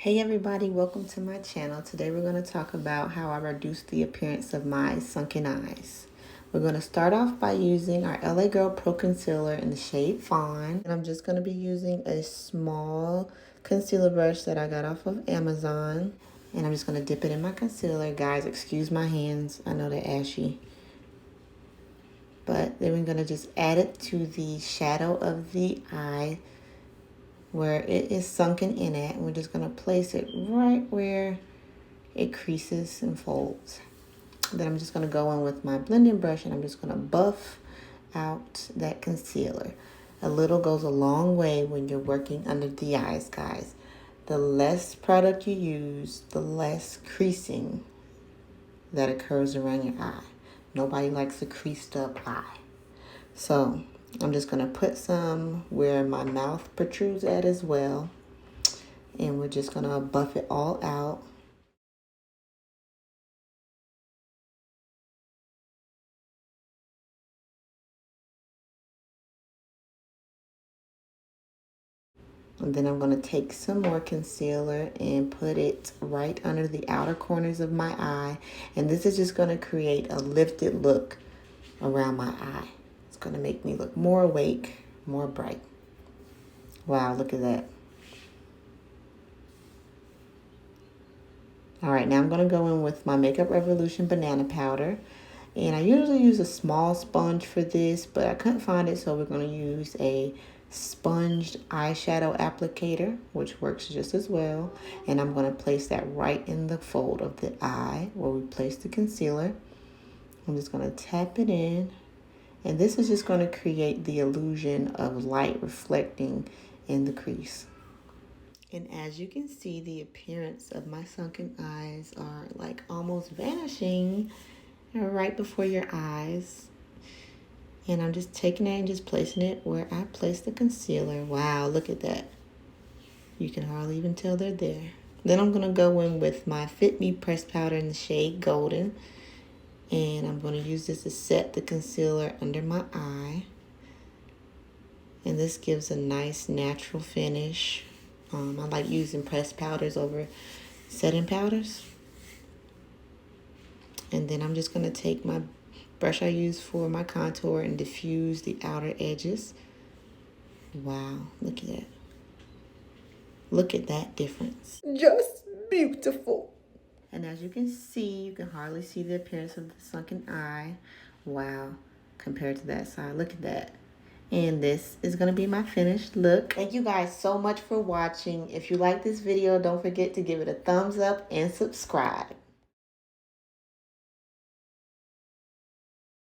Hey everybody, welcome to my channel. Today we're going to talk about how I reduced the appearance of my sunken eyes. We're going to start off by using our LA Girl Pro Concealer in the shade Fawn. And I'm just going to be using a small concealer brush that I got off of Amazon. And I'm just going to dip it in my concealer. Guys, excuse my hands. I know they're ashy. But then we're going to just add it to the shadow of the eye where it is sunken in at. We're just going to place it right where it creases and folds. Then I'm just going to go in with my blending brush and I'm just going to buff out that concealer. A little goes a long way when you're working under the eyes, guys. The less product you use, the less creasing that occurs around your eye. Nobody likes a creased up eye. So I'm just going to put some where my mouth protrudes at as well. And we're just going to buff it all out. And then I'm going to take some more concealer and put it right under the outer corners of my eye. And this is just going to create a lifted look around my eye. It's going to make me look more awake, more bright. Wow, look at that. All right, now I'm going to go in with my Makeup Revolution banana powder. And I usually use a small sponge for this, but I couldn't find it, so we're going to use a sponged eyeshadow applicator, which works just as well. And I'm going to place that right in the fold of the eye where we place the concealer. I'm just going to tap it in. And this is just going to create the illusion of light reflecting in the crease. And as you can see, the appearance of my sunken eyes are like almost vanishing right before your eyes. And I'm just taking it and just placing it where I placed the concealer. Wow, look at that. You can hardly even tell they're there. Then I'm going to go in with my FitMe pressed powder in the shade Golden. And I'm going to use this to set the concealer under my eye. And this gives a nice natural finish. I like using pressed powders over setting powders. And then I'm just going to take my brush I use for my contour and diffuse the outer edges. Wow, look at that. Look at that difference. Just beautiful. And as you can see, you can hardly see the appearance of the sunken eye. Wow, compared to that side, look at that. And this is going to be my finished look. Thank you guys so much for watching. If you like this video, don't forget to give it a thumbs up and subscribe.